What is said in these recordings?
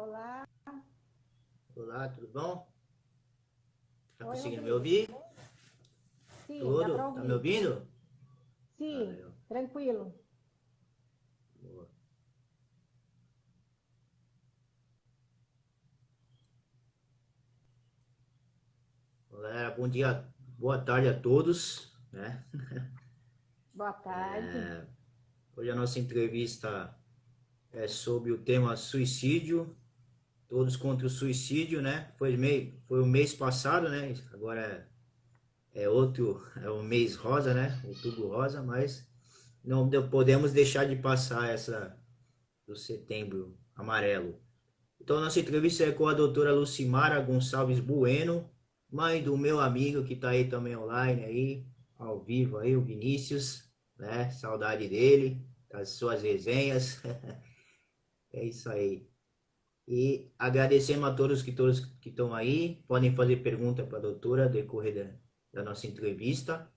Olá. Olá, tudo bom? Tá Oi, conseguindo me Rodrigo. ouvir? Sim, dá para Tudo? Tá me ouvir. ouvindo? Ah, Sim, legal. tranquilo. Boa. Galera, bom dia, boa tarde a todos, né? Boa tarde. Hoje a nossa entrevista é sobre o tema suicídio, todos contra o suicídio, né? Foi o mês passado, né? Agora é outro, é o mês rosa, né? Outubro rosa, mas podemos deixar de passar essa do setembro amarelo. Então, nossa entrevista é com a doutora Lucimara Gonçalves Bueno, mãe do meu amigo que está aí também online, aí, ao vivo aí, o Vinícius, né? Saudade dele, das suas resenhas. É isso aí. E agradecemos a todos que estão aí. Podem fazer pergunta para a doutora decorrer da nossa entrevista.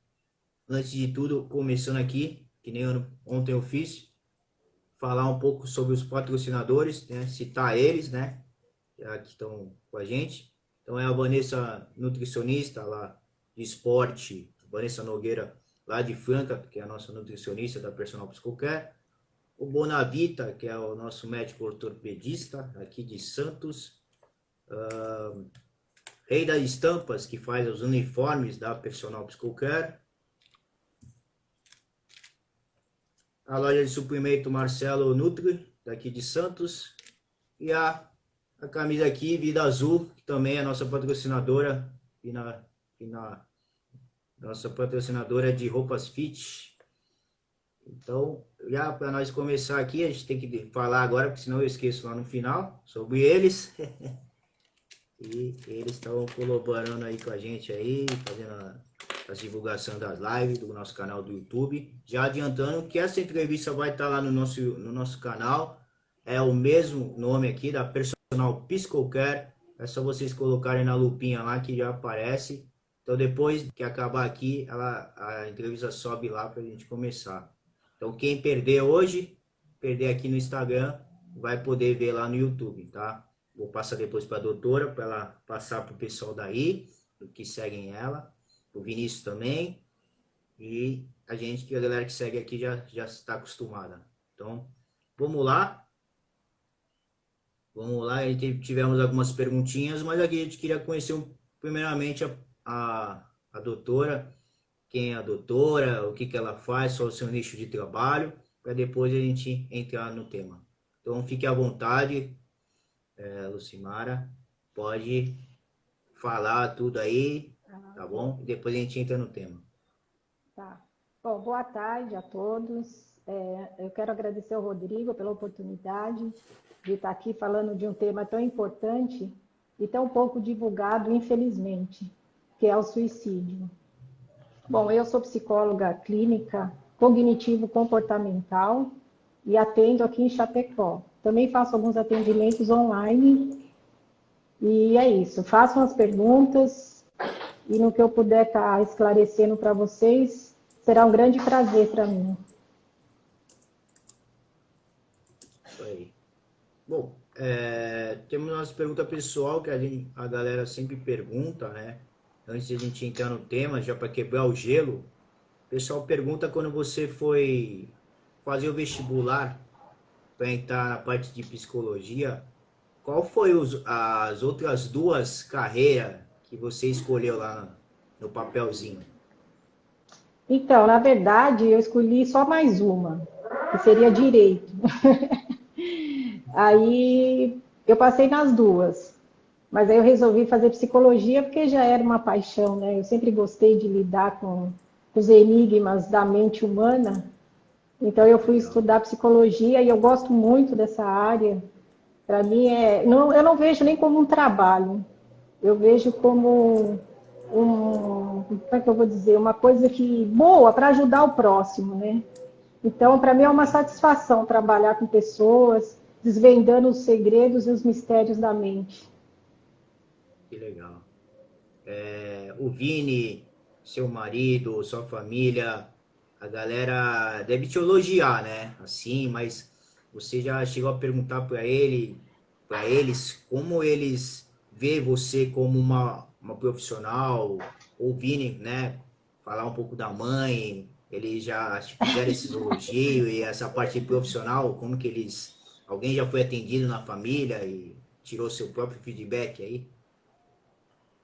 Antes de tudo, começando aqui, que nem ontem eu fiz, falar um pouco sobre os patrocinadores, né? Citar eles, né? Já que estão com a gente. Então é a Vanessa, nutricionista lá de esporte, Vanessa Nogueira, lá de Franca, que é a nossa nutricionista da Personal Psicocare. O Bonavita, que é o nosso médico ortopedista aqui de Santos. Rei das Estampas, que faz os uniformes da Personal Psicocare. A loja de suprimento Marcelo Nutri, daqui de Santos. E a camisa aqui, Vida Azul, que também é nossa patrocinadora e na nossa patrocinadora de roupas fit. Então, já para nós começar aqui, a gente tem que falar agora, porque senão eu esqueço lá no final, sobre eles. E eles estão colaborando aí com a gente aí, fazendo a divulgação das lives do nosso canal do YouTube. Já adiantando que essa entrevista vai estar lá no nosso canal. É o mesmo nome aqui da Personal Psicocare. É só vocês colocarem na lupinha lá que já aparece. Então depois que acabar aqui, a entrevista sobe lá para a gente começar. Então quem perder hoje, perder aqui no Instagram, vai poder ver lá no YouTube, tá? Vou passar depois para a doutora, para ela passar para o pessoal daí, que seguem ela, o Vinícius também, e a galera que segue aqui já está acostumada. Então, vamos lá. Vamos lá, tivemos algumas perguntinhas, mas aqui a gente queria conhecer primeiramente a doutora, quem é a doutora, o que, que ela faz, qual é o seu nicho de trabalho, para depois a gente entrar no tema. Então, fique à vontade, Lucimara, pode falar tudo aí, Ah, tá bom, bom? E depois a gente entra no tema. tá. Bom, boa tarde a todos. Eu quero agradecer ao Rodrigo pela oportunidade de estar aqui falando de um tema tão importante e tão pouco divulgado, infelizmente, que é o suicídio. Bom, eu sou psicóloga clínica cognitivo-comportamental e atendo aqui em Chapecó. Também faço alguns atendimentos online e é isso. Façam as perguntas e no que eu puder estar esclarecendo para vocês, será um grande prazer para mim. Isso aí. Bom, temos nossa pergunta pessoal que a galera sempre pergunta, né? Antes de a gente entrar no tema, já para quebrar o gelo, o pessoal pergunta quando você foi fazer o vestibular para entrar na parte de psicologia, qual foi as outras duas carreiras que você escolheu lá no papelzinho? Então, na verdade, eu escolhi só mais uma, que seria direito. Aí eu passei nas duas, mas aí eu resolvi fazer psicologia porque já era uma paixão, né? Eu sempre gostei de lidar com os enigmas da mente humana. Então eu fui Legal. estudar psicologia e eu gosto muito dessa área. Para mim não, eu não vejo nem como um trabalho. Eu vejo como como é que eu vou dizer, uma coisa que boa para ajudar o próximo, né? Então, para mim é uma satisfação trabalhar com pessoas, desvendando os segredos e os mistérios da mente. Que legal. O Vini, seu marido, sua família, a galera deve te elogiar, né? Assim, mas você já chegou a perguntar para ele para eles, como eles vê você como uma profissional, ouvirem, né, falar um pouco da mãe, eles já fizeram esses elogios e essa parte profissional, como que eles, alguém já foi atendido na família e tirou seu próprio feedback aí?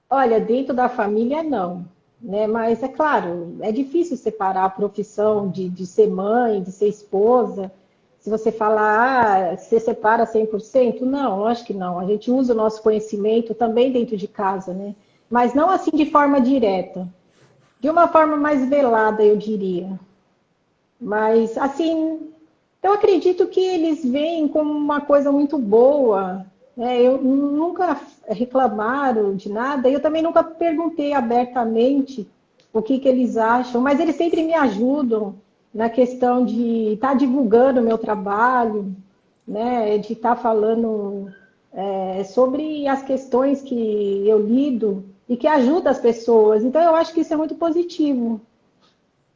Olha, dentro da família, não. Né? Mas é claro, é difícil separar a profissão de ser mãe, de ser esposa. Se você falar, você separa 100%? Não, acho que não. A gente usa o nosso conhecimento também dentro de casa, né? Mas não assim de forma direta. De uma forma mais velada, eu diria. Mas, assim, eu acredito que eles veem como uma coisa muito boa, né? Eu nunca reclamaram de nada, eu também nunca perguntei abertamente o que, que eles acham, mas eles sempre me ajudam na questão de estar divulgando o meu trabalho, né? De estar falando sobre as questões que eu lido e que ajuda as pessoas. Então, eu acho que isso é muito positivo.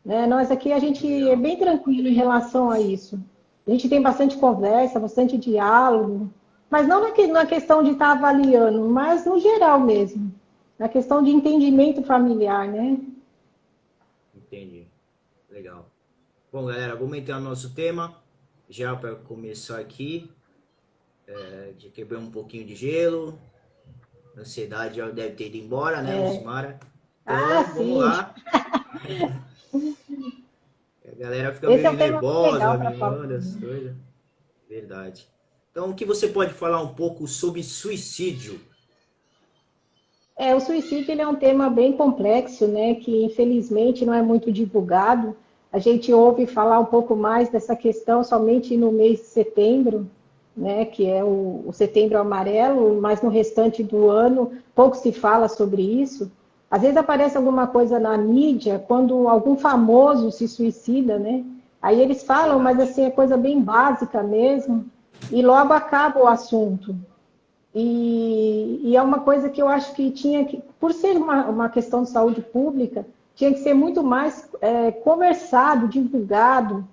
Né? Nós aqui, a gente é Legal, bem tranquilo em relação a isso. A gente tem bastante conversa, bastante diálogo, mas não na questão de estar avaliando, mas no geral mesmo, na questão de entendimento familiar, né? entendi. Legal. Bom, galera, vamos entrar no nosso tema, já para começar aqui, de quebrar um pouquinho de gelo, a ansiedade já deve ter ido embora, né, Lucimara? Ah, Então, vamos sim, lá. A galera fica esse é um meio tema bem nervosa, legal para me falar. manda as coisas. Verdade. Então, o que você pode falar um pouco sobre suicídio? O suicídio ele é um tema bem complexo, né, que infelizmente não é muito divulgado. A gente ouve falar um pouco mais dessa questão somente no mês de setembro, né, que é o setembro amarelo, mas no restante do ano pouco se fala sobre isso. Às vezes aparece alguma coisa na mídia quando algum famoso se suicida, né? Aí eles falam, mas Verdade. assim é coisa bem básica mesmo, e logo acaba o assunto. E é uma coisa que eu acho que tinha que, por ser uma questão de saúde pública, tinha que ser muito mais conversado, divulgado,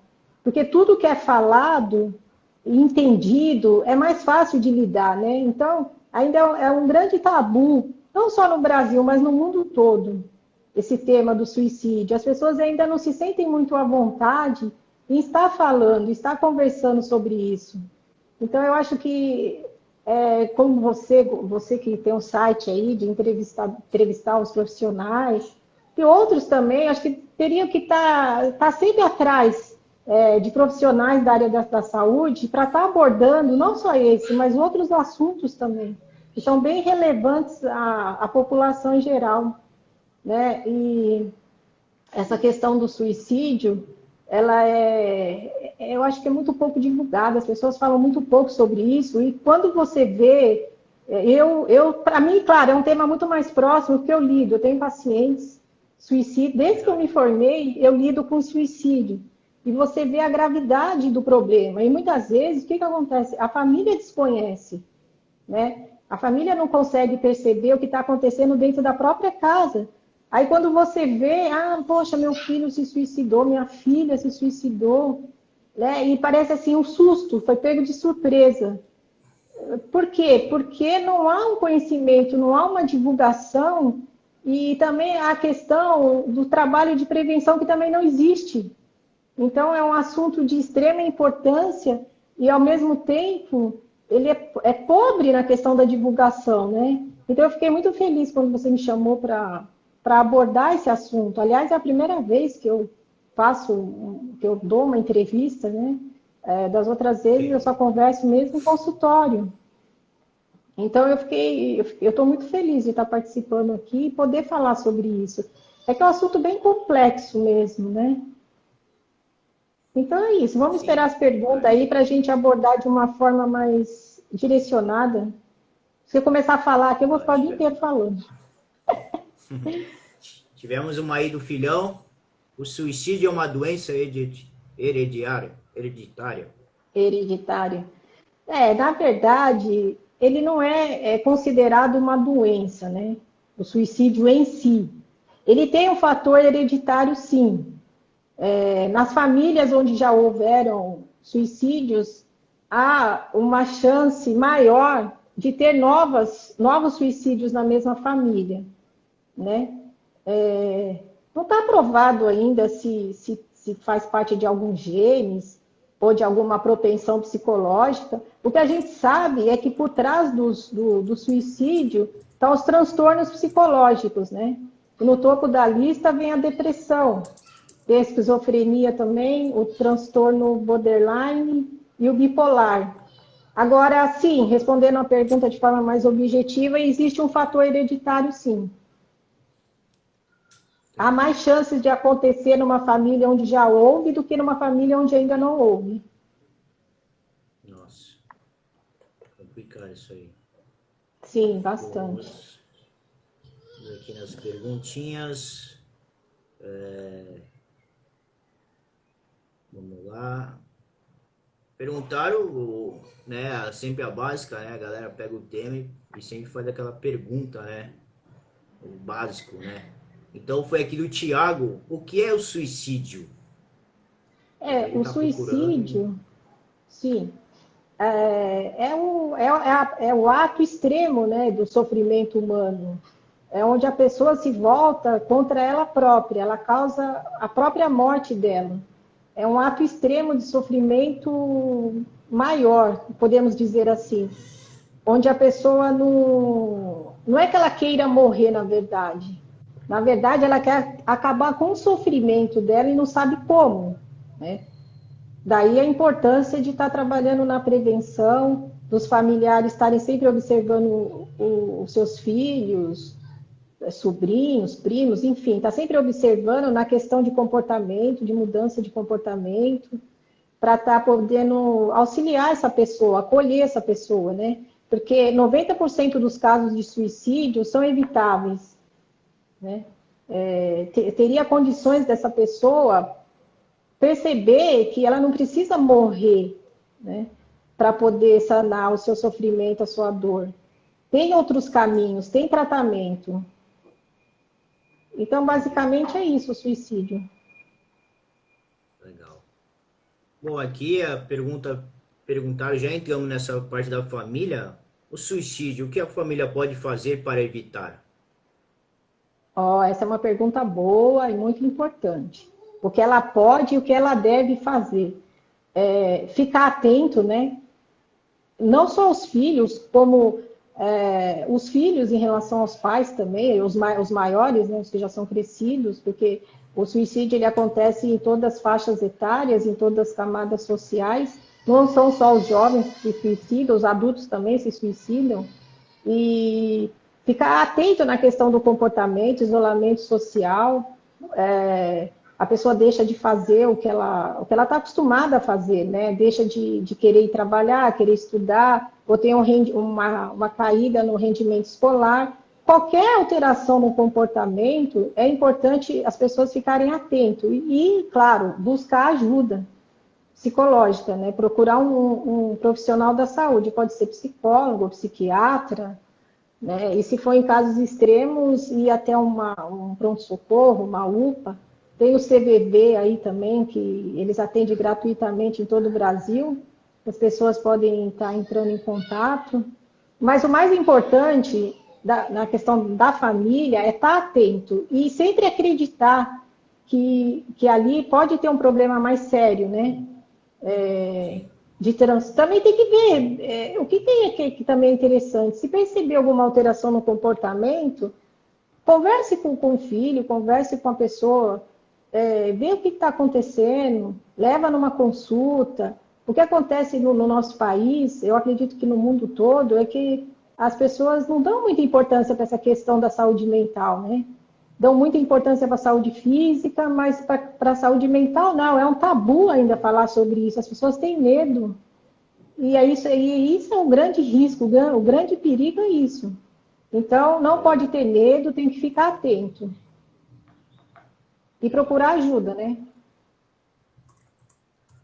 porque tudo que é falado e entendido é mais fácil de lidar, né? Então, ainda é um grande tabu, não só no Brasil, mas no mundo todo, esse tema do suicídio. As pessoas ainda não se sentem muito à vontade em estar falando, estar conversando sobre isso. Então, eu acho que, como você que tem um site aí de entrevistar os profissionais, e outros também, acho que teriam que tá sempre atrás de profissionais da área da saúde para estar abordando não só esse, mas outros assuntos também, que são bem relevantes à população em geral. Né? E essa questão do suicídio, eu acho que é muito pouco divulgada, as pessoas falam muito pouco sobre isso, e quando você vê, para mim, claro, é um tema muito mais próximo que eu lido, eu tenho pacientes suicídio, desde que eu me Verdade. formei, eu lido com suicídio, e você vê a gravidade do problema, e muitas vezes, o que acontece? A família desconhece, né? A família não consegue perceber o que está acontecendo dentro da própria casa. Aí quando você vê, poxa, meu filho se suicidou, minha filha se suicidou, né? E parece assim um susto, foi pego de surpresa. Por quê? Sim, Porque não há um conhecimento, não há uma divulgação e também a questão do trabalho de prevenção que também não existe. Então, é um assunto de extrema importância e, ao mesmo tempo, ele é pobre na questão da divulgação, né? Então, eu fiquei muito feliz quando você me chamou para abordar esse assunto. Aliás, é a primeira vez que eu que eu dou uma entrevista, né? Das outras vezes, eu só entendi. converso mesmo em consultório. Então, eu estou muito feliz de estar participando aqui e poder falar sobre isso. É que é um assunto bem complexo mesmo, né? Então é isso. Vamos esperar Sim, as perguntas verdade. aí para a gente abordar de uma forma mais direcionada. Se eu começar a falar aqui, eu vou Ó, ficar o dia inteiro falando. tivemos uma aí do filhão. O suicídio é uma doença hereditária. Hereditário. Na verdade, ele não é considerado uma doença, né? O suicídio em si. Ele tem um fator hereditário, sim. Nas famílias onde já houveram suicídios, há uma chance maior de ter novos suicídios na mesma família, né? Não está provado ainda se faz parte de alguns genes ou de alguma propensão psicológica. O que a gente sabe é que por trás do suicídio estão os transtornos psicológicos, né? E no topo da lista vem a depressão, tem a esquizofrenia também, o transtorno borderline e o bipolar. Agora, sim, respondendo a pergunta de forma mais objetiva, existe um fator hereditário, sim. Há mais chances de acontecer numa família onde já houve do que numa família onde ainda não houve. Nossa, complicado isso aí. Sim, Bom, bastante. vamos ver aqui nas perguntinhas. Vamos lá. Perguntaram, né, sempre a básica, né? A galera pega o tema e sempre faz aquela pergunta, né? O básico, né? Então foi aqui do Thiago, o que é o suicídio? Então ele O está procurando. suicídio, sim, é o ato extremo, né, do sofrimento humano. É onde a pessoa se volta contra ela própria, ela causa a própria morte dela. É um ato extremo de sofrimento maior, podemos dizer assim, onde a pessoa não é que ela queira morrer, na verdade. Na verdade, ela quer acabar com o sofrimento dela e não sabe como, né? Daí a importância de estar trabalhando na prevenção, dos familiares estarem sempre observando os seus filhos, sobrinhos, primos, enfim, está sempre observando na questão de comportamento, de mudança de comportamento, para estar podendo auxiliar essa pessoa, acolher essa pessoa, né? Porque 90% dos casos de suicídio são evitáveis, né? Teria condições dessa pessoa perceber que ela não precisa morrer, né? Para poder sanar o seu sofrimento, a sua dor. Tem outros caminhos, tem tratamento. Então, Entendi. basicamente é isso, o suicídio. Legal. Bom, aqui a perguntaram, já entramos nessa parte da família. O suicídio, o que a família pode fazer para evitar? Essa é uma pergunta boa e muito importante. O que ela pode e o que ela deve fazer. Ficar atento, né? Não só os filhos, como os filhos em relação aos pais também, os maiores, né, os que já são crescidos, porque o suicídio ele acontece em todas as faixas etárias, em todas as camadas sociais. Não são só os jovens que se suicidam, os adultos também se suicidam. E ficar atento na questão do comportamento, isolamento social, a pessoa deixa de fazer o que ela está acostumada a fazer, né? Deixa de querer ir trabalhar, querer estudar, ou tem uma caída no rendimento escolar. Qualquer alteração no comportamento, é importante as pessoas ficarem atentas claro, buscar ajuda psicológica, né? Procurar um profissional da saúde, pode ser psicólogo, psiquiatra, né? E se for em casos extremos, ir até um pronto-socorro, uma UPA. Tem o CVV aí também, que eles atendem gratuitamente em todo o Brasil. As pessoas podem estar entrando em contato. Mas o mais importante na questão da família é estar atento e sempre acreditar que ali pode ter um problema mais sério, né? Sim. De trânsito. Também tem que ver o que tem aqui que também é interessante. Se perceber alguma alteração no comportamento, converse com o filho, converse com a pessoa, vê o que está acontecendo, leva numa consulta. O que acontece no nosso país, eu acredito que no mundo todo, é que as pessoas não dão muita importância para essa questão da saúde mental, né? Dão muita importância para a saúde física, mas para a saúde mental não, é um tabu ainda falar sobre isso. As pessoas têm medo. E isso é um grande risco, o grande perigo é isso. Então, não É, pode ter medo, tem que ficar atento. E procurar verdade, ajuda, né?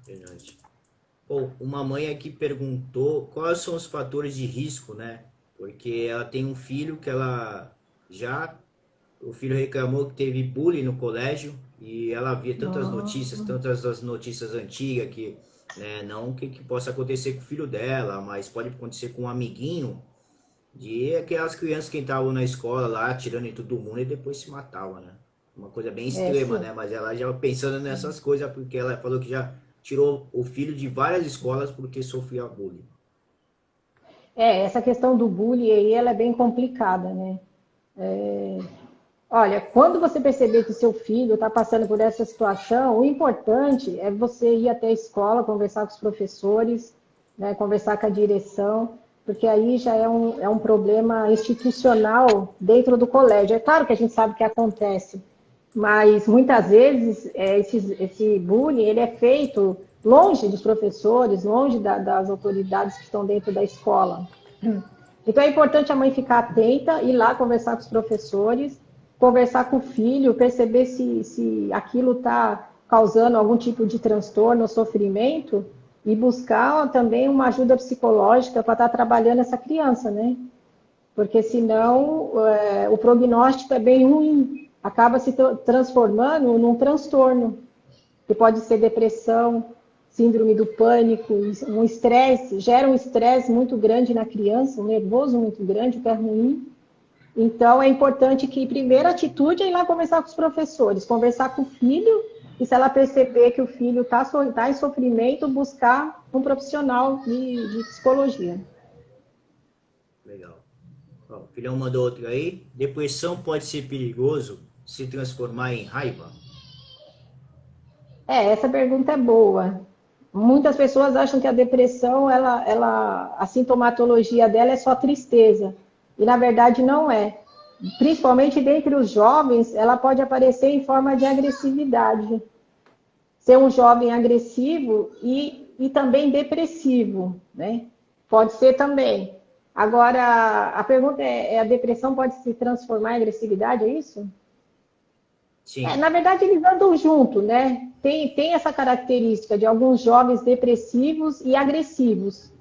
verdade. Bom, uma mãe aqui perguntou quais são os fatores de risco, né? Porque ela tem um filho que ela já, o filho reclamou que teve bullying no colégio e ela via tantas as notícias antigas que, né, não que possa acontecer com o filho dela, mas pode acontecer com um amiguinho. De aquelas crianças que estavam na escola lá, atirando em todo mundo e depois se matavam, né? Uma coisa bem É, extrema, sim. né? Mas ela já pensando nessas coisas, porque ela falou que já tirou o filho de várias escolas porque sofria bullying. Essa questão do bullying aí, ela é bem complicada, né? Olha, quando você perceber que seu filho está passando por essa situação, o importante é você ir até a escola, conversar com os professores, né, conversar com a direção, porque aí já é um problema institucional dentro do colégio. É claro que a gente sabe que acontece, mas muitas vezes esse bullying ele é feito longe dos professores, longe das autoridades que estão dentro da escola. Então é importante a mãe ficar atenta, ir lá conversar com os professores, conversar com o filho, perceber se aquilo está causando algum tipo de transtorno ou sofrimento e buscar também uma ajuda psicológica para estar trabalhando essa criança, né? Porque senão o prognóstico é bem ruim, acaba se transformando num transtorno, que pode ser depressão, síndrome do pânico, um estresse, gera um estresse muito grande na criança, um nervoso muito grande, o que é ruim. Então, é importante que, primeira atitude é ir lá conversar com os professores, conversar com o filho, e se ela perceber que o filho está em sofrimento, buscar um profissional de psicologia. Legal. Ó, o filhão mandou outro aí. Depressão pode ser perigoso se transformar em raiva? Essa pergunta é boa. Muitas pessoas acham que a depressão, a sintomatologia dela é só tristeza. E na verdade não é. Principalmente dentre os jovens, ela pode aparecer em forma de agressividade. Ser um jovem agressivo e também depressivo, né? Pode ser também. Agora, a pergunta a depressão pode se transformar em agressividade, é isso? Sim. Na verdade, eles andam junto, né? Tem essa característica de alguns jovens depressivos e agressivos.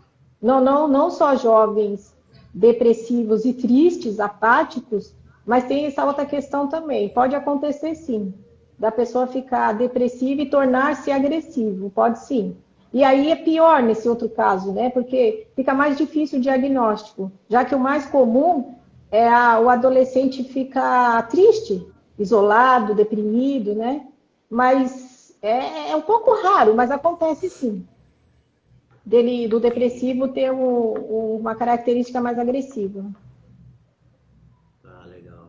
Não só jovens depressivos e tristes, apáticos, mas tem essa outra questão também. Pode acontecer sim, da pessoa ficar depressiva e tornar-se agressivo, pode sim. E aí é pior nesse outro caso, né? Porque fica mais difícil o diagnóstico, já que o mais comum é o adolescente ficar triste, isolado, deprimido, né? Mas é um pouco raro, mas acontece sim. Do Entendi. depressivo ter uma característica mais agressiva. Ah, legal.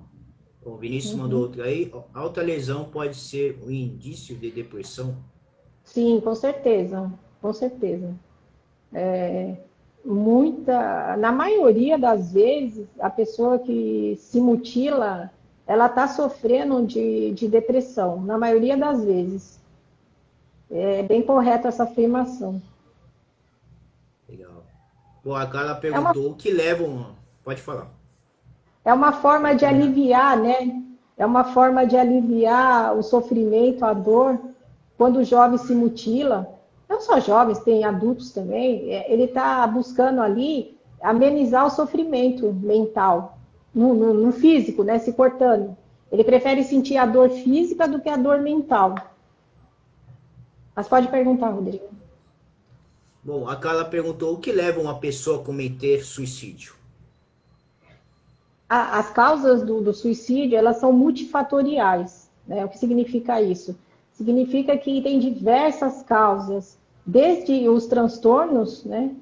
Bom, o Vinícius mandou Uhum. outro aí. Ó, alta lesão pode ser um indício de depressão? Sim, com certeza, com certeza. Na maioria das vezes, a pessoa que se mutila, ela está sofrendo de depressão, na maioria das vezes. É bem correta essa afirmação. Legal. Bom, a Carla É uma perguntou o que leva um... Pode falar. É uma forma Pode de terminar. aliviar, né? É uma forma de aliviar o sofrimento, a dor, quando o jovem se mutila. Não só jovens, tem adultos também. Ele está buscando ali amenizar o sofrimento mental, no físico, né? Se cortando. Ele prefere sentir a dor física do que a dor mental. Mas pode perguntar, Rodrigo. Bom, a Carla perguntou o que leva uma pessoa a cometer suicídio? As causas do suicídio, elas são multifatoriais, né? O que significa isso? Significa que tem diversas causas, desde os transtornos, né,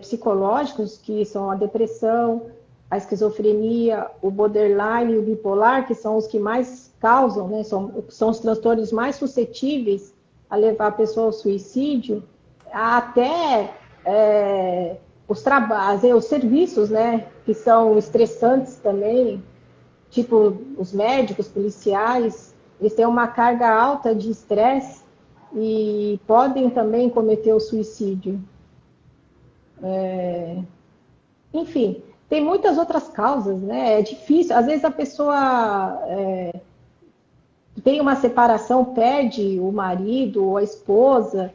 psicológicos, que são a depressão, a esquizofrenia, o borderline e o bipolar, que são os que mais causam, né, são os transtornos mais suscetíveis a levar a pessoa ao suicídio, até os serviços, né, que são estressantes também, tipo os médicos, policiais, eles têm uma carga alta de estresse e podem também cometer o suicídio. Enfim, tem muitas outras causas, né? É difícil. Às vezes a pessoa tem uma separação, perde o marido ou a esposa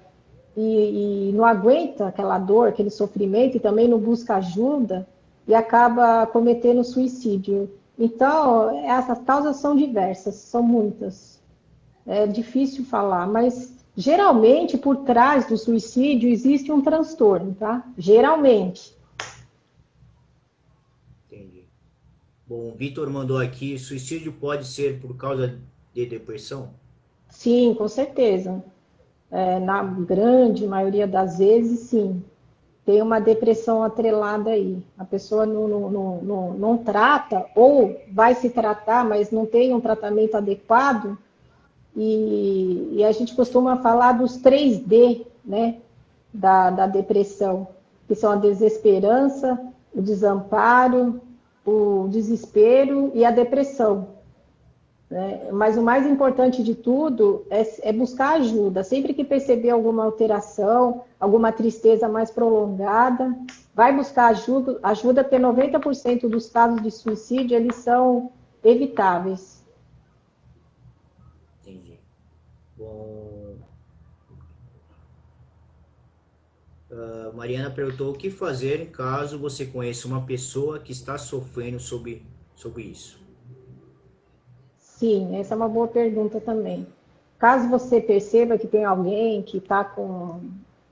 e não aguenta aquela dor, aquele sofrimento e também não busca ajuda e acaba cometendo suicídio. Então, essas causas são diversas, são muitas. É difícil falar, mas geralmente por trás do suicídio existe um transtorno, tá? Geralmente. Bom, o Vitor mandou aqui, suicídio pode ser por causa de depressão? Sim, com certeza. Na grande maioria das vezes, sim. Tem uma depressão atrelada aí. A pessoa não trata, ou vai se tratar, mas não tem um tratamento adequado. E a gente costuma falar dos 3D, né, da depressão, que são a desesperança, o desamparo, o desespero e a depressão. Né? Mas o mais importante de tudo é buscar ajuda. Sempre que perceber alguma alteração, alguma tristeza mais prolongada, vai buscar ajuda, porque 90% dos casos de suicídio eles são evitáveis. Entendi. Bom, a Mariana perguntou o que fazer caso você conheça uma pessoa que está sofrendo sobre isso. Sim, essa é uma boa pergunta também. Caso você perceba que tem alguém que está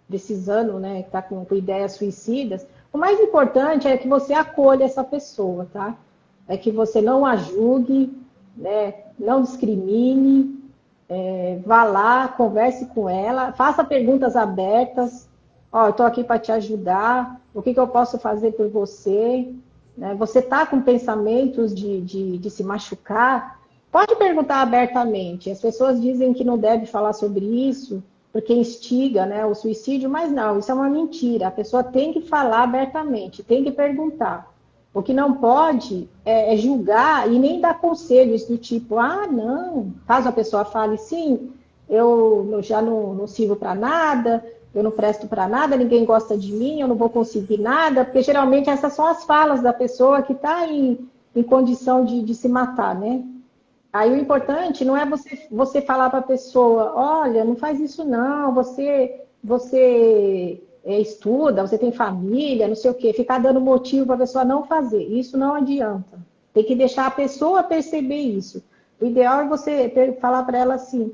precisando, né, que está com ideias suicidas, o mais importante é que você acolha essa pessoa, tá? É que você não a julgue, né, não discrimine, vá lá, converse com ela, faça perguntas abertas. Ó, eu estou aqui para te ajudar. O que eu posso fazer por você? Né? Você está com pensamentos de se machucar? Pode perguntar abertamente. As pessoas dizem que não deve falar sobre isso porque instiga, né, o suicídio, mas não, isso é uma mentira. A pessoa tem que falar abertamente, tem que perguntar. O que não pode é julgar e nem dar conselhos do tipo, ah, não. Caso a pessoa fale, sim, eu já não sirvo para nada, eu não presto para nada, ninguém gosta de mim, eu não vou conseguir nada, porque geralmente essas são as falas da pessoa que está em condição de se matar, né? Aí o importante não é você falar para a pessoa, olha, não faz isso não, você estuda, você tem família, não sei o quê, ficar dando motivo para a pessoa não fazer. Isso não adianta. Tem que deixar a pessoa perceber isso. O ideal é você falar para ela assim,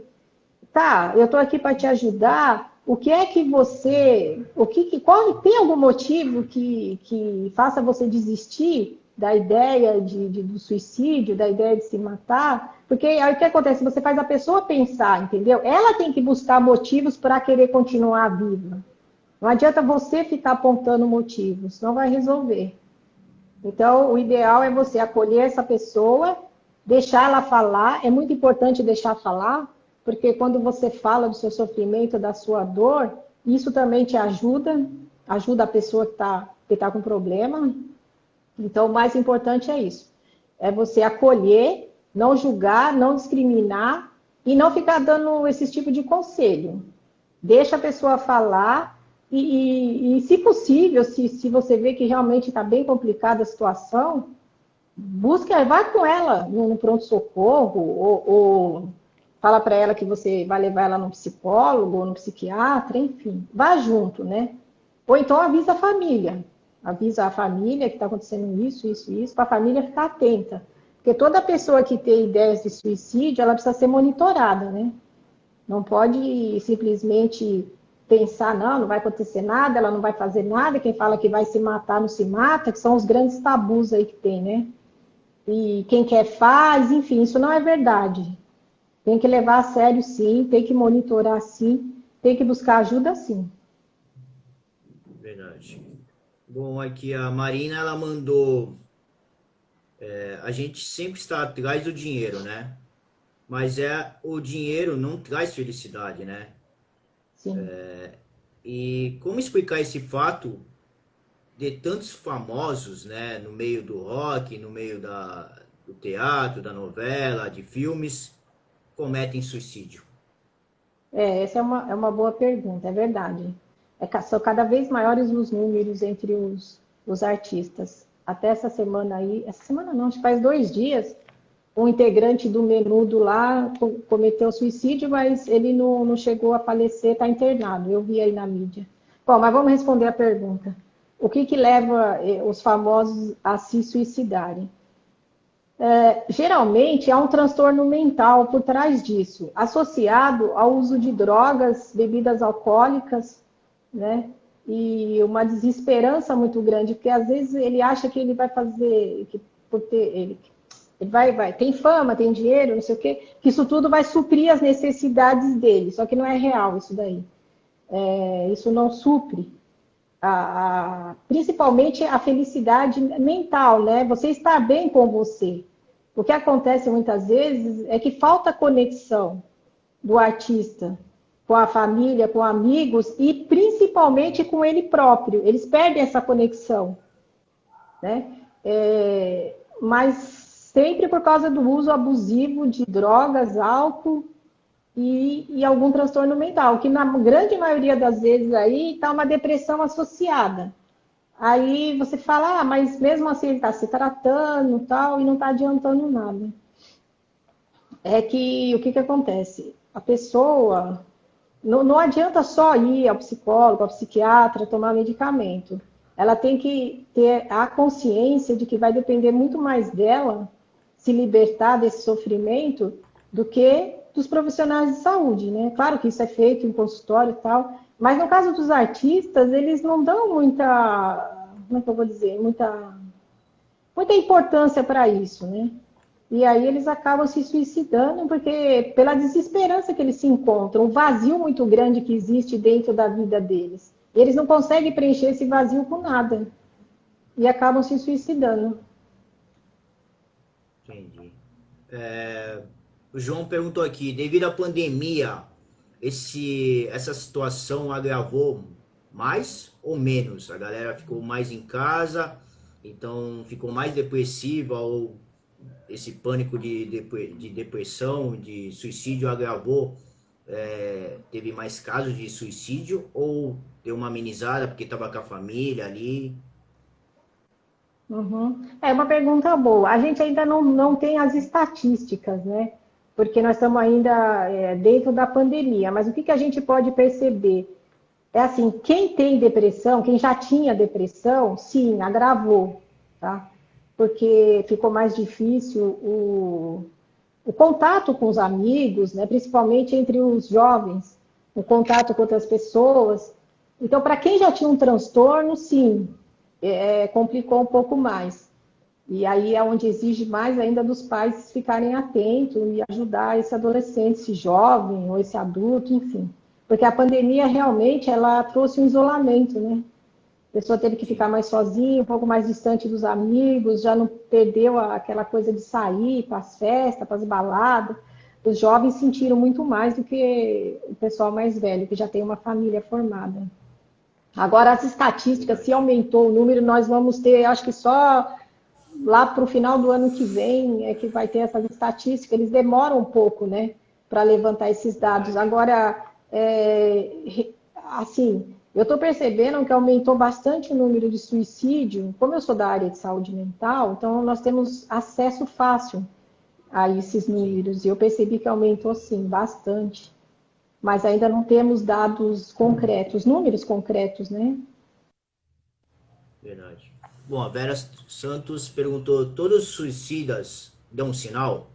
tá, eu estou aqui para te ajudar. O que é que você. Tem algum motivo que faça você desistir da ideia do suicídio, da ideia de se matar? Porque aí o que acontece? Você faz a pessoa pensar, entendeu? Ela tem que buscar motivos para querer continuar viva. Não adianta você ficar apontando motivos, não vai resolver. Então, o ideal é você acolher essa pessoa, deixar ela falar. É muito importante deixar falar, porque quando você fala do seu sofrimento, da sua dor, isso também te ajuda a pessoa que tá com problema. Então, o mais importante é isso. É você acolher, não julgar, não discriminar e não ficar dando esse tipo de conselho. Deixa a pessoa falar e se possível, se você vê que realmente está bem complicada a situação, vai com ela no pronto-socorro ou fala para ela que você vai levar ela num psicólogo ou num psiquiatra, enfim, vá junto, né? Ou então avisa a família que está acontecendo isso, para a família ficar atenta. Porque toda pessoa que tem ideias de suicídio, ela precisa ser monitorada, né? Não pode simplesmente pensar, não vai acontecer nada, ela não vai fazer nada, quem fala que vai se matar não se mata, que são os grandes tabus aí que tem, né? E quem quer faz, enfim, isso não é verdade. Tem que levar a sério sim, tem que monitorar sim, tem que buscar ajuda sim. Verdade. Bom, aqui a Marina, ela mandou, a gente sempre está atrás do dinheiro, né? Mas o dinheiro não traz felicidade, né? Sim. E como explicar esse fato de tantos famosos, né, no meio do rock, no meio do teatro, da novela, de filmes, cometem suicídio? Essa é uma boa pergunta, é verdade. São cada vez maiores os números entre os artistas. Até essa semana não, acho que faz 2 dias, um integrante do Menudo lá cometeu suicídio, mas ele não chegou a falecer, está internado. Eu vi aí na mídia. Bom, mas vamos responder a pergunta. O que leva os famosos a se suicidarem? Geralmente há um transtorno mental por trás disso, associado ao uso de drogas, bebidas alcoólicas, né? E uma desesperança muito grande, porque às vezes ele acha que ele vai fazer, por ter ele vai, tem fama, tem dinheiro, não sei o quê, que isso tudo vai suprir as necessidades dele. Só que não é real isso daí. Isso não supre principalmente a felicidade mental, né? Você estar bem com você. O que acontece muitas vezes é que falta conexão do artista com a família, com amigos e principalmente com ele próprio. Eles perdem essa conexão, né? Mas sempre por causa do uso abusivo de drogas, álcool e algum transtorno mental, que na grande maioria das vezes aí está uma depressão associada. Aí você fala, mas mesmo assim ele está se tratando tal, e não está adiantando nada. É que o que acontece? A pessoa não adianta só ir ao psicólogo, ao psiquiatra, tomar medicamento. Ela tem que ter a consciência de que vai depender muito mais dela se libertar desse sofrimento do que dos profissionais de saúde, né? Claro que isso é feito em consultório e tal, mas no caso dos artistas, eles não dão muita, como é que eu vou dizer, muita importância para isso, né? E aí eles acabam se suicidando porque pela desesperança que eles se encontram, um vazio muito grande que existe dentro da vida deles. E eles não conseguem preencher esse vazio com nada. E acabam se suicidando. Entendi. O João perguntou aqui, devido à pandemia, essa situação agravou mais ou menos? A galera ficou mais em casa, então ficou mais depressiva ou esse pânico de depressão, de suicídio agravou, teve mais casos de suicídio ou deu uma amenizada porque estava com a família ali? Uhum. É uma pergunta boa. A gente ainda não tem as estatísticas, né? Porque nós estamos ainda dentro da pandemia. Mas o que a gente pode perceber? É assim, quem tem depressão, quem já tinha depressão, sim, agravou, tá? Porque ficou mais difícil o contato com os amigos, né? Principalmente entre os jovens, o contato com outras pessoas. Então, para quem já tinha um transtorno, sim, complicou um pouco mais. E aí é onde exige mais ainda dos pais ficarem atentos e ajudar esse adolescente, esse jovem ou esse adulto, enfim. Porque a pandemia realmente ela trouxe um isolamento, né? A pessoa teve que ficar mais sozinha, um pouco mais distante dos amigos, já não perdeu aquela coisa de sair para as festas, para as baladas. Os jovens sentiram muito mais do que o pessoal mais velho, que já tem uma família formada. Agora, as estatísticas, se aumentou o número, nós vamos ter, acho que só lá para o final do ano que vem é que vai ter essas estatísticas. Eles demoram um pouco, né, para levantar esses dados. Agora, assim, eu estou percebendo que aumentou bastante o número de suicídio. Como eu sou da área de saúde mental, então nós temos acesso fácil a esses números. E eu percebi que aumentou, sim, bastante. Mas ainda não temos dados concretos, números concretos, né? Verdade. Bom, a Vera Santos perguntou, todos os suicidas dão sinal?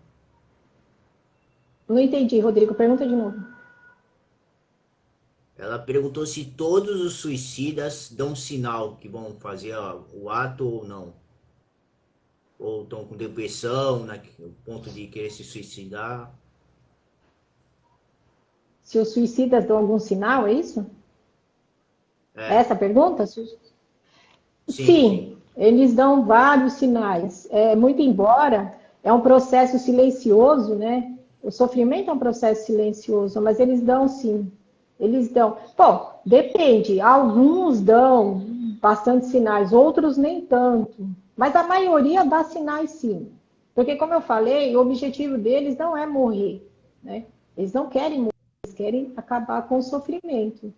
Não entendi, Rodrigo. Pergunta de novo. Ela perguntou se todos os suicidas dão sinal que vão fazer o ato ou não. Ou estão com depressão, no ponto de querer se suicidar. Se os suicidas dão algum sinal, é isso? É É, essa a pergunta? sim, sim. Sim, eles dão vários sinais. Muito embora é um processo silencioso, né? O sofrimento é um processo silencioso, mas eles dão sim. Eles dão. Bom, depende. Alguns dão bastante sinais, outros nem tanto. Mas a maioria dá sinais sim. Porque, como eu falei, o objetivo deles não é morrer, né? Eles não querem morrer, eles querem acabar com o sofrimento.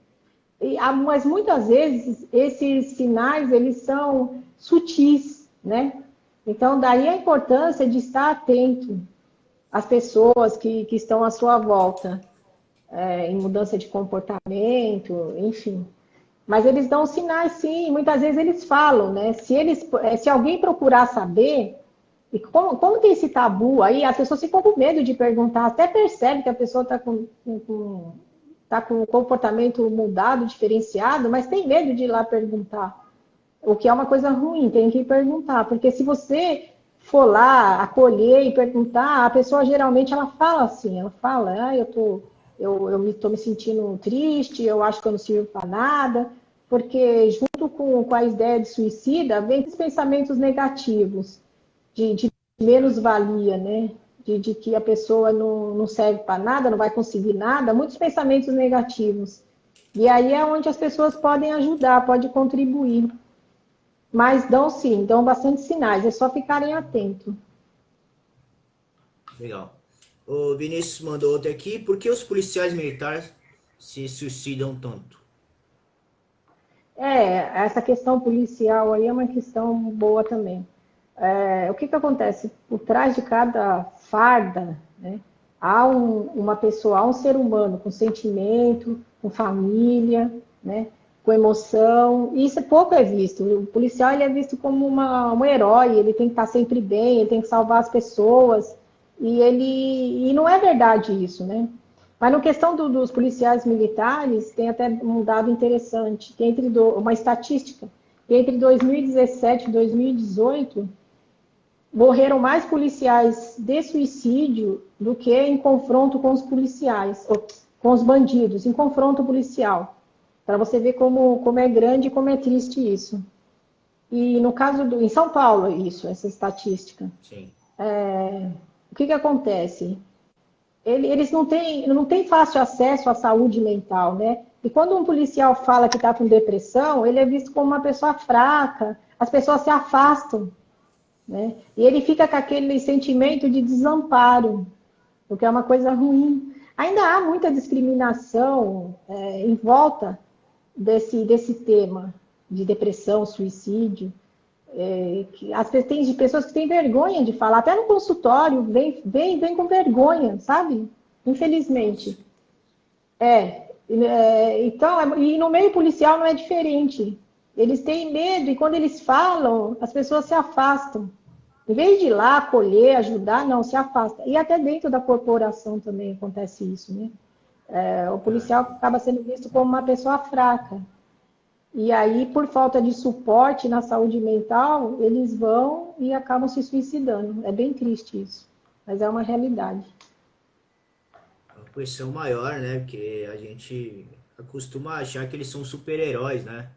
Mas muitas vezes esses sinais eles são sutis, né? Então daí a importância de estar atento às pessoas que estão à sua volta, em mudança de comportamento, enfim. Mas eles dão sinais, sim. Muitas vezes eles falam, né? Se alguém procurar saber, e como tem esse tabu aí, as pessoas ficam com medo de perguntar, até percebe que a pessoa está tá com o comportamento mudado, diferenciado, mas tem medo de ir lá perguntar. O que é uma coisa ruim, tem que ir perguntar. Porque se você for lá acolher e perguntar, a pessoa geralmente ela fala assim, ela fala, eu estou me sentindo triste, eu acho que eu não sirvo para nada, porque junto com a ideia de suicida, vem esses pensamentos negativos, de menos-valia, né? De que a pessoa não serve para nada, não vai conseguir nada, muitos pensamentos negativos. E aí é onde as pessoas podem ajudar, podem contribuir. Mas dão sim, dão bastante sinais, é só ficarem atentos. Legal. O Vinícius mandou outra aqui. Por que os policiais militares se suicidam tanto? Essa questão policial aí é uma questão boa também. O que acontece? Por trás de cada farda, né, há uma pessoa, há um ser humano com sentimento, com família, né, com emoção. E isso pouco é visto. O policial ele é visto como um herói, ele tem que estar sempre bem, ele tem que salvar as pessoas. E não é verdade isso, né? Mas na questão dos policiais militares, tem até um dado interessante, que uma estatística, que entre 2017 e 2018, morreram mais policiais de suicídio do que em confronto com os policiais, com os bandidos, em confronto policial. Para você ver como é grande e como é triste isso. E no caso em São Paulo, essa estatística. Sim. O que acontece? Eles não têm fácil acesso à saúde mental, né? E quando um policial fala que está com depressão, ele é visto como uma pessoa fraca, as pessoas se afastam, né? E ele fica com aquele sentimento de desamparo, o que é uma coisa ruim. Ainda há muita discriminação em volta desse tema de depressão, suicídio. Tem pessoas que têm vergonha de falar, até no consultório, vem com vergonha, sabe? Infelizmente. Então, e no meio policial não é diferente. Eles têm medo e quando eles falam, as pessoas se afastam. Em vez de ir lá, acolher, ajudar, não, se afasta. E até dentro da corporação também acontece isso, né? O policial acaba sendo visto como uma pessoa fraca. E aí, por falta de suporte na saúde mental, eles vão e acabam se suicidando. É bem triste isso, mas é uma realidade. Uma pressão maior, né? Porque a gente costuma achar que eles são super-heróis, né?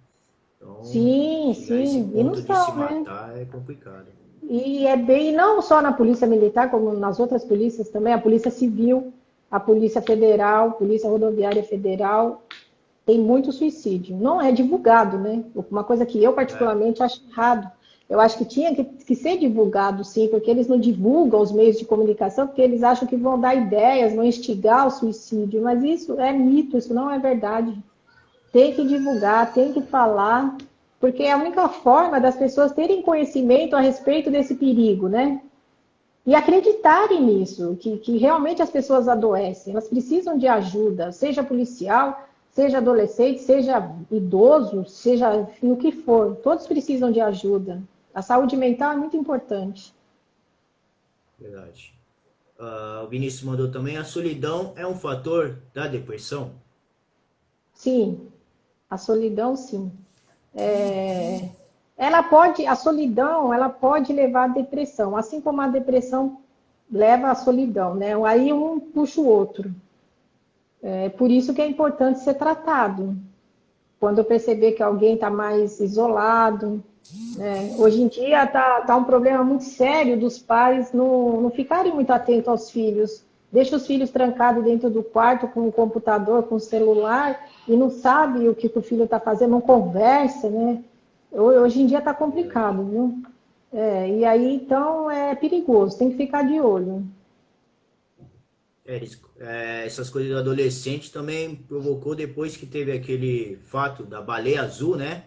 Então, Sim, chegar a esse sim. E não ponto de se são, né? matar é complicado. E é bem, não só na Polícia Militar, como nas outras polícias também, a Polícia Civil, a Polícia Federal, Polícia Rodoviária Federal, tem muito suicídio. Não é divulgado, né? Uma coisa que eu particularmente acho errado. Eu acho que tinha que ser divulgado, sim, porque eles não divulgam os meios de comunicação, porque eles acham que vão dar ideias, vão instigar o suicídio. Mas isso é mito, isso não é verdade. Tem que divulgar, tem que falar, porque é a única forma das pessoas terem conhecimento a respeito desse perigo, né? E acreditarem nisso, que realmente as pessoas adoecem, elas precisam de ajuda, seja policial, seja adolescente, seja idoso, seja enfim, o que for, todos precisam de ajuda. A saúde mental é muito importante. Verdade. O Vinícius mandou também, a solidão é um fator da depressão? Sim, a solidão, sim. A solidão, ela pode levar à depressão, assim como a depressão leva à solidão, né? Aí um puxa o outro. É por isso que é importante ser tratado. Quando eu perceber que alguém está mais isolado, né? Hoje em dia tá um problema muito sério dos pais não ficarem muito atentos aos filhos. Deixa os filhos trancados dentro do quarto com o computador, com o celular, e não sabe o que o filho está fazendo, não conversa, né? Hoje em dia está complicado, viu? E aí, então, é perigoso, tem que ficar de olho. Essas coisas do adolescente também provocou depois que teve aquele fato da baleia azul, né?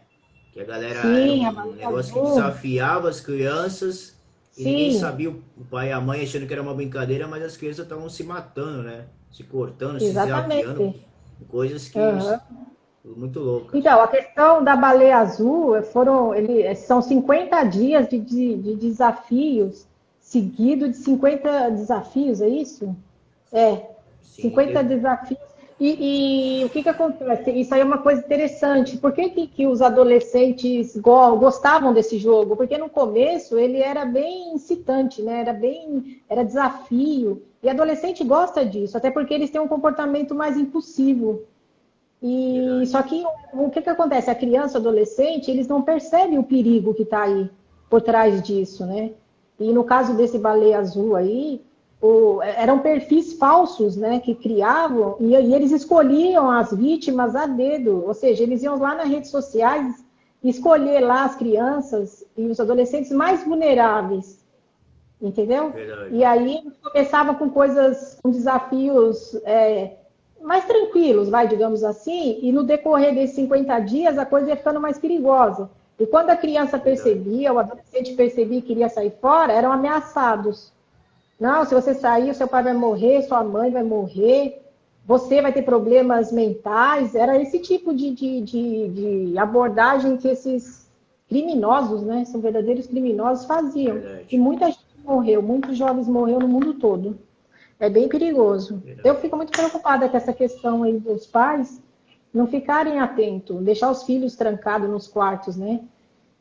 Que a galera era Sim, a um baleia negócio que azul, desafiava as crianças e ninguém sim, sabia, o pai e a mãe achando que era uma brincadeira, mas as crianças estavam se matando, né? Se cortando, se desafiando, exatamente. coisas que Aham. muito loucas. Então, a questão da baleia azul são 50 dias de desafios, seguido de 50 desafios, é isso? É, Sim, 50 desafios. E o que que acontece? Isso aí é uma coisa interessante. Por que que os adolescentes gostavam desse jogo? Porque no começo ele era bem incitante, né? Era desafio. E adolescente gosta disso, até porque eles têm um comportamento mais impulsivo. E só Verdade. que o que que acontece? A criança, o adolescente, eles não percebem o perigo que está aí por trás disso, né? E no caso desse baleia azul aí, eram perfis falsos, né, que criavam e eles escolhiam as vítimas a dedo, ou seja, eles iam lá nas redes sociais escolher lá as crianças e os adolescentes mais vulneráveis, entendeu? Verdade. E aí começava com coisas, com desafios mais tranquilos, vai, digamos assim, e no decorrer desses 50 dias a coisa ia ficando mais perigosa. E quando a criança Verdade. percebia, o adolescente percebia que queria sair fora, eram ameaçados. Não, se você sair, seu pai vai morrer, sua mãe vai morrer, você vai ter problemas mentais. Era esse tipo de abordagem que esses criminosos, né, são verdadeiros criminosos, faziam. E Verdade. muita gente morreu, muitos jovens morreram no mundo todo. É bem perigoso. Eu Verdade. fico muito preocupada com essa questão aí dos pais não ficarem atentos, deixar os filhos trancados nos quartos, né?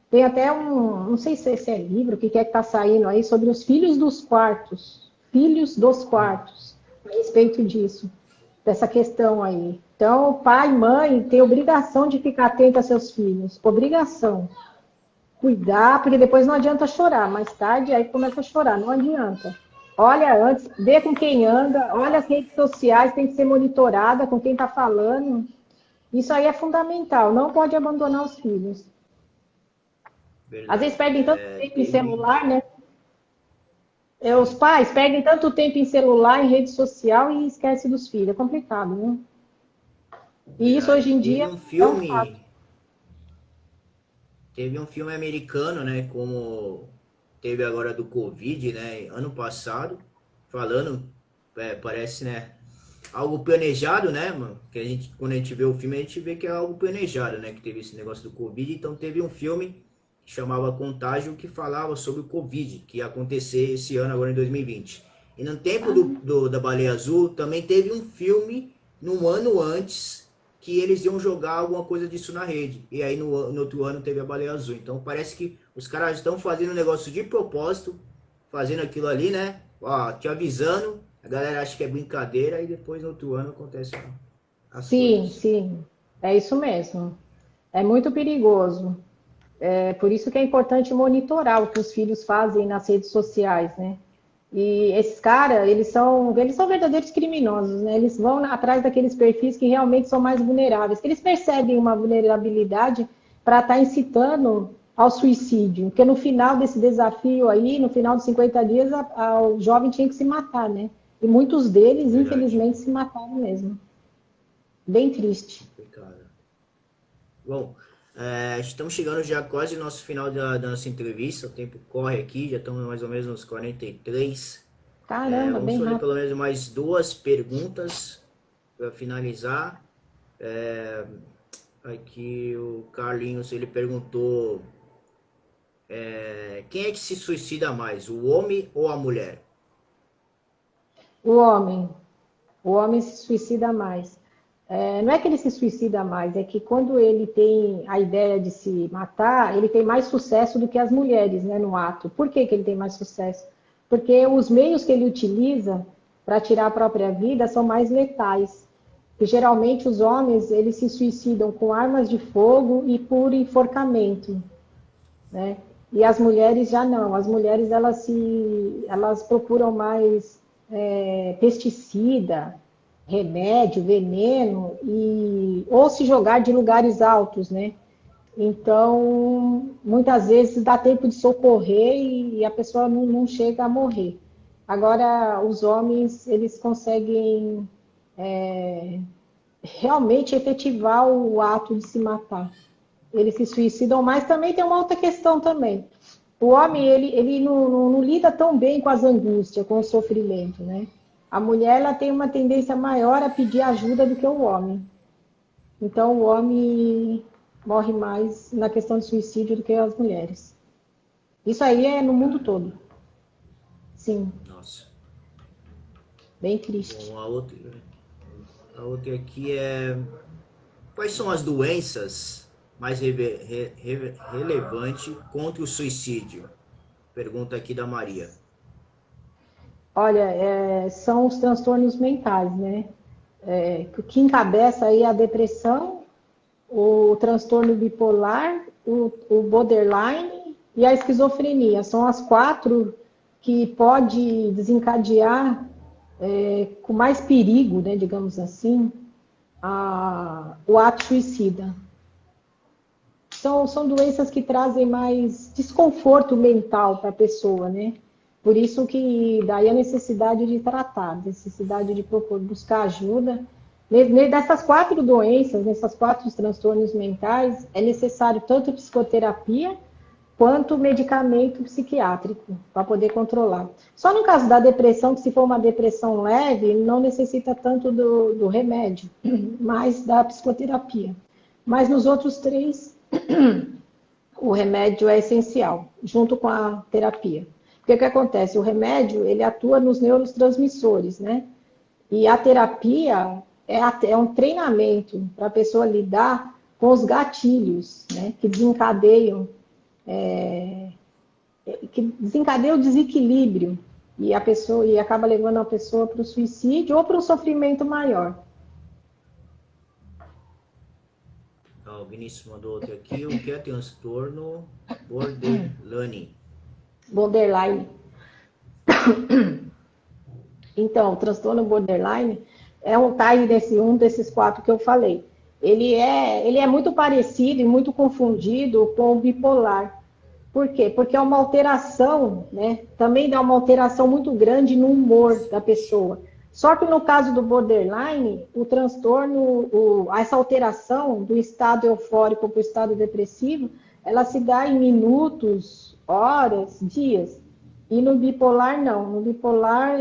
Tem até não sei se esse é livro, o que é que está saindo aí, sobre os filhos dos quartos, a respeito disso, dessa questão aí. Então, pai e mãe têm obrigação de ficar atento a seus filhos, obrigação. Cuidar, porque depois não adianta chorar, mais tarde aí começa a chorar, não adianta. Olha antes, vê com quem anda, olha as redes sociais, tem que ser monitorada com quem está falando. Isso aí é fundamental, não pode abandonar os filhos. Às vezes Verdade. perdem tanto É, tempo em teve. celular, né? Os Sim. pais perdem tanto tempo em celular, em rede social e esquecem dos filhos. É complicado, né? E isso Verdade. hoje em dia é um fato. Teve um filme americano, né? Como teve agora do Covid, né? Ano passado, falando, parece, né? Algo planejado, né, mano? Que a gente, quando a gente vê o filme, a gente vê que é algo planejado, né? Que teve esse negócio do Covid. Então teve um filme que chamava Contágio que falava sobre o Covid, que ia acontecer esse ano, agora em 2020. E no tempo da Baleia Azul, também teve um filme, num ano antes, que eles iam jogar alguma coisa disso na rede. E aí no outro ano teve a Baleia Azul. Então parece que os caras estão fazendo um negócio de propósito, fazendo aquilo ali, né? Ó, te avisando, a galera acha que é brincadeira e depois no outro ano acontecem as Sim, coisas. sim, é isso mesmo. É muito perigoso. É por isso que é importante monitorar o que os filhos fazem nas redes sociais, né? E esses caras, eles são verdadeiros criminosos, né? Eles vão atrás daqueles perfis que realmente são mais vulneráveis, que eles percebem uma vulnerabilidade para estar incitando ao suicídio. Porque no final desse desafio aí, no final dos 50 dias, o jovem tinha que se matar, né? E muitos deles, Verdade. infelizmente, se mataram mesmo. Bem triste. Complicado. Bom, estamos chegando já quase no nosso final da nossa entrevista. O tempo corre aqui, já estamos mais ou menos nos 43. Caramba, Vamos bem fazer rápido. pelo menos mais duas perguntas para finalizar. Aqui o Carlinhos ele perguntou quem é que se suicida mais, o homem ou a mulher? O homem. O homem se suicida mais. Não é que ele se suicida mais, é que quando ele tem a ideia de se matar, ele tem mais sucesso do que as mulheres, né, no ato. Por que que ele tem mais sucesso? Porque os meios que ele utiliza para tirar a própria vida são mais letais. E geralmente os homens, eles se suicidam com armas de fogo e por enforcamento, né? E as mulheres já não. As mulheres elas procuram mais pesticida, remédio, veneno e ou se jogar de lugares altos, né? Então, muitas vezes dá tempo de socorrer e a pessoa não chega a morrer. Agora, os homens, eles conseguem realmente efetivar o ato de se matar. Eles se suicidam, mas também tem uma outra questão também. O homem, ele não lida tão bem com as angústias, com o sofrimento, né? A mulher, ela tem uma tendência maior a pedir ajuda do que o homem. Então, o homem morre mais na questão de suicídio do que as mulheres. Isso aí é no mundo Cara, todo. Sim, nossa. bem Bom, triste. a outra, A outra aqui é: quais são as doenças mais relevantes contra o suicídio? Pergunta aqui da Maria. Olha, são os transtornos mentais, né? O que encabeça aí a depressão, o transtorno bipolar, o borderline e a esquizofrenia. São as quatro que pode desencadear com mais perigo, né, digamos assim, o ato suicida. São doenças que trazem mais desconforto mental para a pessoa, né? Por isso que daí a necessidade de tratar, necessidade de buscar ajuda. Dessas quatro doenças, nessas quatro transtornos mentais, é necessário tanto psicoterapia quanto medicamento psiquiátrico para poder controlar. Só no caso da depressão, que se for uma depressão leve, não necessita tanto do remédio, mas da psicoterapia. Mas nos outros três, o remédio é essencial, junto com a terapia. Porque o que acontece? O remédio, ele atua nos neurotransmissores, né? E a terapia é um treinamento para a pessoa lidar com os gatilhos, né? Que desencadeia o desequilíbrio e acaba levando a pessoa para o suicídio ou para um sofrimento maior. O Vinícius mandou outra aqui. O que é transtorno borderline? Borderline. Então, o transtorno borderline tá aí um desses quatro que eu falei. Ele é muito parecido e muito confundido com o bipolar. Por quê? Porque é uma alteração, né? Também dá uma alteração muito grande no humor da pessoa. Só que no caso do borderline, o transtorno, essa alteração do estado eufórico para o estado depressivo, ela se dá em minutos, horas, dias. E no bipolar, não. No bipolar,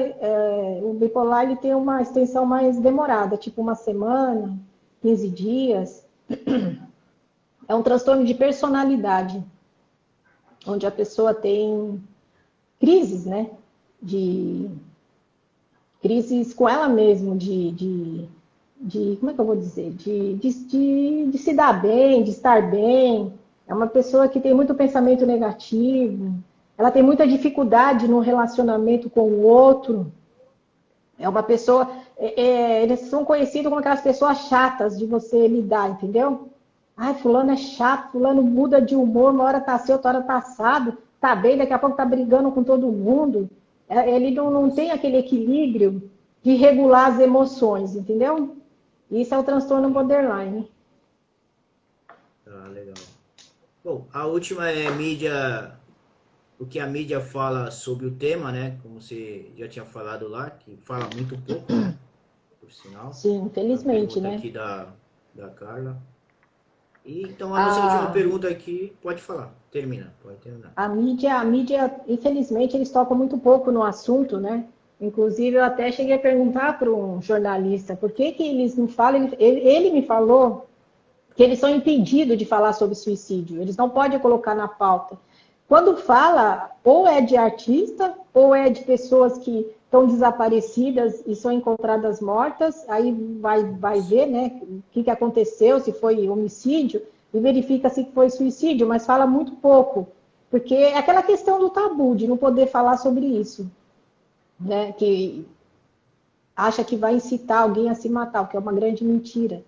o bipolar ele tem uma extensão mais demorada, tipo uma semana, 15 dias. É um transtorno de personalidade, onde a pessoa tem crises, né? De crises com ela mesma, como é que eu vou dizer? De se dar bem, de estar bem. É uma pessoa que tem muito pensamento negativo, ela tem muita dificuldade no relacionamento com o outro. É uma pessoa. Eles são conhecidos como aquelas pessoas chatas de você lidar, entendeu? Ai, fulano é chato, fulano muda de humor, uma hora tá assim, outra hora tá assado, tá bem, daqui a pouco tá brigando com todo mundo. Ele não tem aquele equilíbrio de regular as emoções, entendeu? Isso é o transtorno borderline. Tá, legal. Bom, a última é mídia, o que a mídia fala sobre o tema, né? Como você já tinha falado lá, que fala muito pouco, né? Por sinal. Sim, A infelizmente, pergunta né? aqui da Carla. E então a nossa última A, pergunta aqui, pode falar, termina, pode terminar. a mídia, infelizmente, eles tocam muito pouco no assunto, né? Inclusive, eu até cheguei a perguntar para um jornalista por que que eles não falam. Ele me falou que eles são impedidos de falar sobre suicídio, eles não podem colocar na pauta. Quando fala, ou é de artista, ou é de pessoas que estão desaparecidas e são encontradas mortas, aí vai ver, né, o que aconteceu, se foi homicídio, e verifica se foi suicídio, mas fala muito pouco, porque é aquela questão do tabu, de não poder falar sobre isso, né, que acha que vai incitar alguém a se matar, o que é uma grande mentira.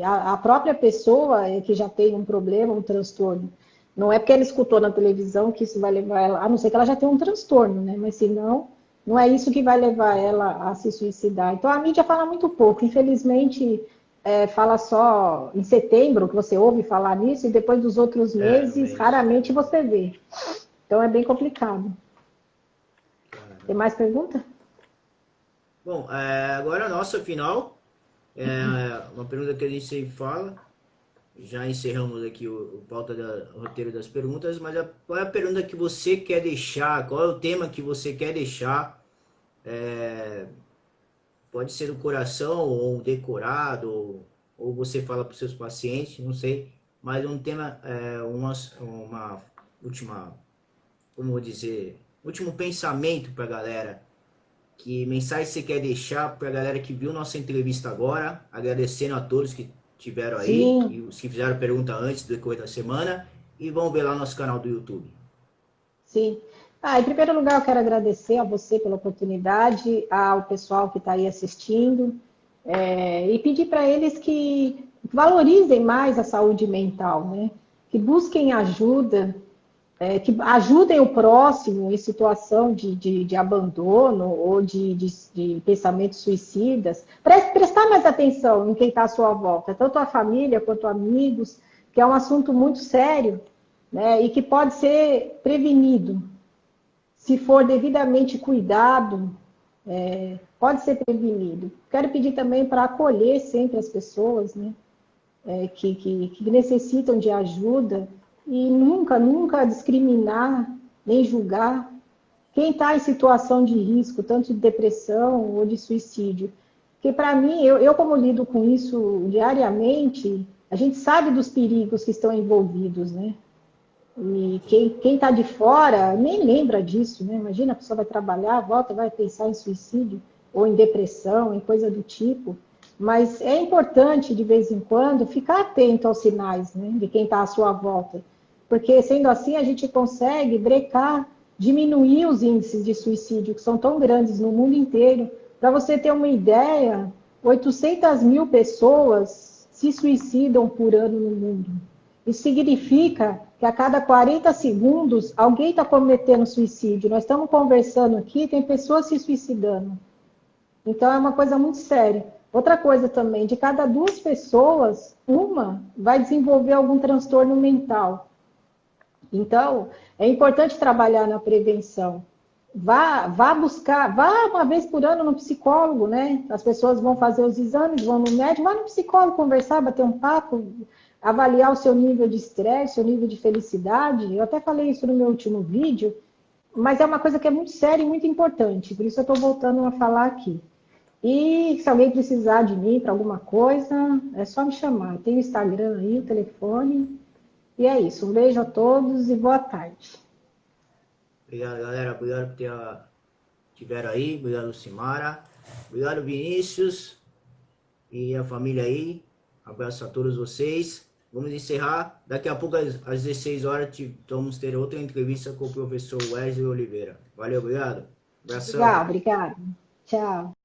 A própria pessoa que já tem um problema, um transtorno, não é porque ela escutou na televisão que isso vai levar ela, a não ser que ela já tenha um transtorno, né? Mas se não, não é isso que vai levar ela a se suicidar. Então a mídia fala muito pouco, infelizmente fala só em setembro que você ouve falar nisso e depois dos outros É, no meses mês. raramente você vê. Então é bem complicado. Tem Caramba. mais pergunta? Bom, agora a nossa final. Uma pergunta que a gente sempre fala. Já encerramos aqui o pauta o roteiro das perguntas, mas qual é a pergunta que você quer deixar? Qual é o tema que você quer deixar? É, pode ser do coração ou um decorado, ou você fala para os seus pacientes, não sei, mas um tema, uma última, como vou dizer, último pensamento para a galera. Que mensagem você quer deixar para a galera que viu nossa entrevista agora, agradecendo a todos que tiveram aí Sim, e os que fizeram pergunta antes do decorrer da semana e vão ver lá nosso canal do YouTube. sim. Em primeiro lugar, eu quero agradecer a você pela oportunidade, ao pessoal que está aí assistindo, e pedir para eles que valorizem mais a saúde mental, né? Que busquem ajuda, que ajudem o próximo em situação de abandono ou de pensamentos suicidas. Prestar mais atenção em quem está à sua volta, tanto a família quanto amigos, que é um assunto muito sério, né? E que pode ser prevenido. Se for devidamente cuidado, pode ser prevenido. Quero pedir também para acolher sempre as pessoas, né? Que necessitam de ajuda e nunca discriminar nem julgar quem está em situação de risco, tanto de depressão ou de suicídio. Porque para mim, eu como lido com isso diariamente, a gente sabe dos perigos que estão envolvidos, né? E quem está de fora nem lembra disso, né? Imagina, a pessoa vai trabalhar, volta, vai pensar em suicídio, ou em depressão, em coisa do tipo. Mas é importante, de vez em quando, ficar atento aos sinais, né, de quem está à sua volta. Porque, sendo assim, a gente consegue brecar, diminuir os índices de suicídio, que são tão grandes no mundo inteiro. Para você ter uma ideia, 800 mil pessoas se suicidam por ano no mundo. Isso significa que a cada 40 segundos alguém está cometendo suicídio. Nós estamos conversando aqui, tem pessoas se suicidando. Então é uma coisa muito séria. Outra coisa também, de cada duas pessoas, uma vai desenvolver algum transtorno mental. Então, é importante trabalhar na prevenção. Vá buscar, vá uma vez por ano no psicólogo, né? As pessoas vão fazer os exames, vão no médico, vá no psicólogo conversar, bater um papo, avaliar o seu nível de estresse, seu nível de felicidade. Eu até falei isso no meu último vídeo, mas é uma coisa que é muito séria e muito importante, por isso eu estou voltando a falar aqui. E se alguém precisar de mim para alguma coisa, é só me chamar. Tem o Instagram aí, o telefone. E é isso. Um beijo a todos e boa tarde. Obrigado, galera. Obrigado por tiveram aí. Obrigado, Lucimara. Obrigado, Vinícius e a família aí. Abraço a todos vocês. Vamos encerrar. Daqui a pouco, às 16 horas, vamos ter outra entrevista com o professor Wesley Oliveira. Valeu, obrigado. Legal, Abração. obrigada. Tchau.